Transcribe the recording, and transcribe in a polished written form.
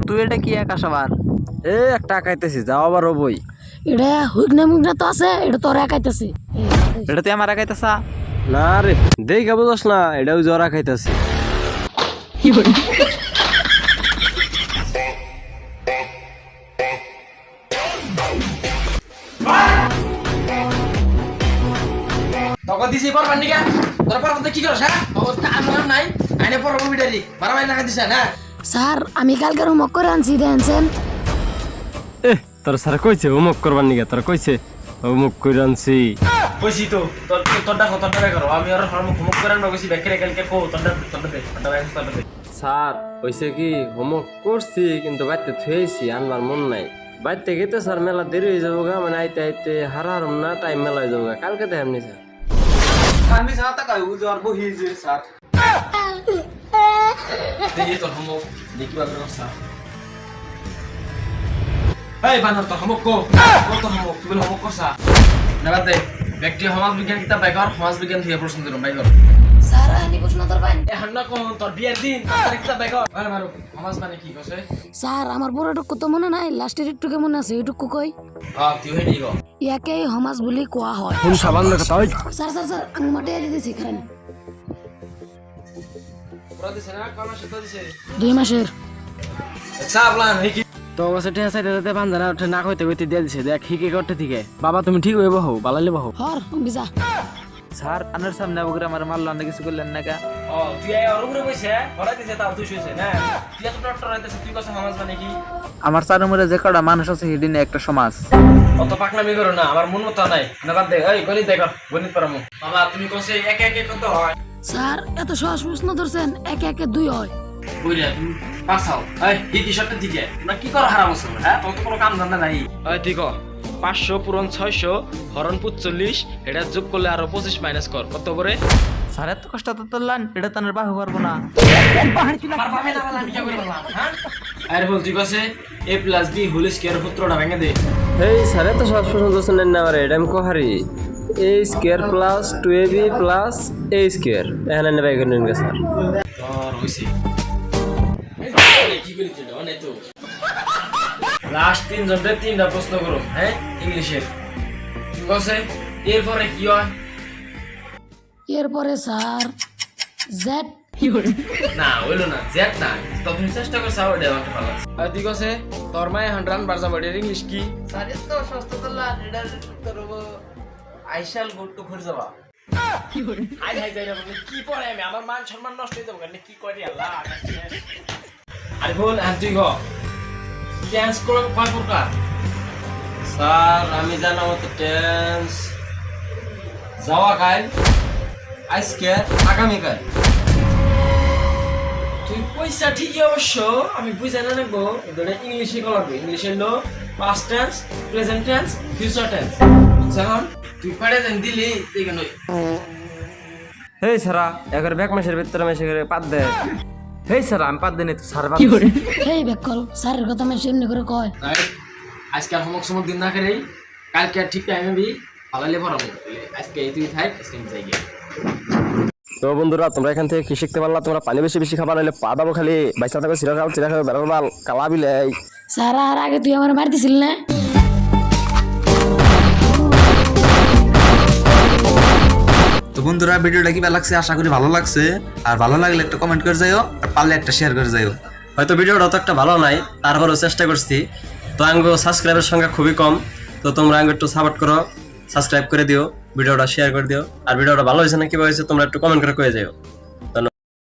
তুই এটা কি একা সবার এ একটা আঁকাইতেছি যাও আবার বই এটা হুইগনা মুগনা তো আছে, এটা তোর একাইতেছে। এটা তুই আমার একাইতেছা না রে দেখে বুঝস না এটাও জ্বর আঁকাইতেছি তখন দিছি পরবার নিকা তোর পরবার কি করছ হ্যাঁ অবস্থা আমার নাই আইনে পরবার বিডারি বারবার লাগা দিছ না স্যার আমি কালকে হোমওয়ার্ক করে আনছি দেখছেন। এ তোর স্যার কইছে হোমওয়ার্ক করবার নিকে তোর কইছে হোমওয়ার্ক করে আনছি কইছি তো তোর তোরটা কতটা বে করো আমি আর হোমওয়ার্ক করে আনবা কইছি ব্যাকরে কালকে কো তোরটা দে স্যার কইছে কি হোমওয়ার্ক করছি কিন্তু বাড়িতে থুয়েছি আনবার মন নাই বাড়িতে গেতে স্যার মেলা দেরি হয়ে যাবো গা মানে আইতে আইতে হারাম না টাইম মেলা হয়ে যাবো গা কালকে দেখ এমনি স্যার আমি সাথে কাই উজার বহি যে স্যার দেখি তোর হোমওয়ার্ক দেখি বাবা স্যার এই বানর তো হোমওয়ার্ক কত হোমওয়ার্ক তুই হোমওয়ার্ক করছা না বাদ দে ব্যক্তি সমাজ বিজ্ঞান কিতাব বাইকর সমাজ বিজ্ঞান থেকে প্রশ্ন দিলাম বাইকর স্যার আনি প্রশ্ন তোর পাইন এখন না কোন তোর বিয়ের দিন তোর কিতাব বাইকর আরে মারো সমাজ মানে কি কইছে স্যার আমার বড়টুকু তো মনে নাই, লাস্টের একটুকে মনে আছে, এটুকু কই তুই হেডি গো ইয়াকে সমাজ বুলি কোৱা হয়। কোন সাবান কথা ওই স্যার স্যার স্যার আমি মাঠে দিতেছি খান পুরা দিছে না কোন মাসে তো দিছে 2 মাসের সাবলান হেকি তো বসে ঠেয়া সাইতে সাইতে বান্ধারা উঠে না কইতে কইতে দিয়ে দিছে দেখ হিকে করতে থেকে বাবা তুমি ঠিক হইব হও বালাইলে বাহো হর বিজা স্যার আনার সামনে বগুড়া আমার মারলো না কিছু করলেন না কা তুই আই আর উপরে কইছে হরা দিছে তাও তুই শুইছে না তুই এত ডক্টর হইতেছিস তুই কইছ সমাজ মানে কি আমার চারুমুরে যে কটা মানুষ আছে হিডি নিয়ে একটা সমাজ অত পাকনামি করো না আমার মন মতো নাই না বাদ দে এই গণিত দেখো গণিত পারামু বাবা তুমি কইছে এক এক কত হয় স্যার এত সহজ প্রশ্ন ধরছেন, একে একে 2 হয়। কইরা তুমি পাসাও এই কি শর্তের দিকে না কি কর হারাম আছে হ্যাঁ তোর তো কোনো কাম ধান্দা নাই এই ঠিক 500 পূরণ 600 হরণ 45 এটা যোগ করলে আরো 25 মাইনাস কর কত করে স্যার এত কষ্ট তো তোললেন এটা তো বাহু পারবো না পারবে না বলা আমি কি করে বললাম হ্যাঁ আরে বল তুই কইছে a + b হোল স্কয়ার সূত্রটা ভেঙে দে এই স্যারে তো সব প্রশ্ন দোষণ না আমারে এটা আমি কোহারি a square plus 2ab plus a square এখানে নেবে এখানে নিন স্যার তোর হইছে কি বলি তুই অনেক তো লাস্ট 3 জনতে 3টা প্রশ্ন করো হ্যাঁ ইংলিশের তুই কইছে এরপরে কি হয় এরপরে স্যার জেড না হইলো না জেট না তখন চেষ্টা করে সাও দেওয়া একটা ভালো আছে আর তুই কইছে তোর মায়ে 100 বার যাবে ইংলিশ কি স্যার এত সস্তা তো লা এটার উত্তর হবো I shall go to for যাবা আই হাই যাই না কি পড়ে আমি আমার মান সম্মান নষ্ট হয়ে যাবে কেন কি করি আল্লাহ আরে বল আর তুই গো টেন্স করো কয় প্রকার স্যার আমি জানা মতো টেন্স যাওয়া কাল আজকে আগামীকাল তুই পয়সা ঠিকই অবশ্য আমি বুঝাই না নেবো এটা ইংলিশে কলাবো ইংলিশে হলো past tense present tense future tense এখন তুই পারে দেন দিলি দেখেন হেই সারা এগার ব্যাক মাসের ভিতরে মেসে করে পাত দে হেই স্যার আমি 5 দিনে তো স্যার এই ব্যাক কল স্যারের কথা আমি এমনি করে কয় আজকে আর হোমওয়ার্ক সময় দিন না করে কালকে ঠিক টাইমে বি পালালে পড়াবো আজকে এই তুই থাক আজকে আমি যাই গিয়ে তো বন্ধুরা তোমরা এখান থেকে কি শিখতে পারলা তোমরা পানি বেশি বেশি খাবার নাইলে পা দাবো খালি বাইসা থাকবে চিরা খাবে বেড়াল বাল কালা বিলাই স্যার আর আগে তুই আমার মারতেছিল না তো বন্ধুরা ভিডিওটা কি ভালো লাগছে আশা করি ভালো লাগছে আর ভালো লাগলে একটা কমেন্ট করে যাইও আর পারলে একটা শেয়ার করে যাইও হয়তো ভিডিওটা অত একটা ভালো নাই তারপরেও চেষ্টা করছি তো আঙ্গো সাবস্ক্রাইবের সংখ্যা খুবই কম তো তোমরা আঙ্গো একটু সাপোর্ট করো সাবস্ক্রাইব করে দিও ভিডিওটা শেয়ার করে দিও আর ভিডিওটা ভালো হয়েছে না কিভাবে হয়েছে তোমরা একটু কমেন্ট করে কয়ে যাও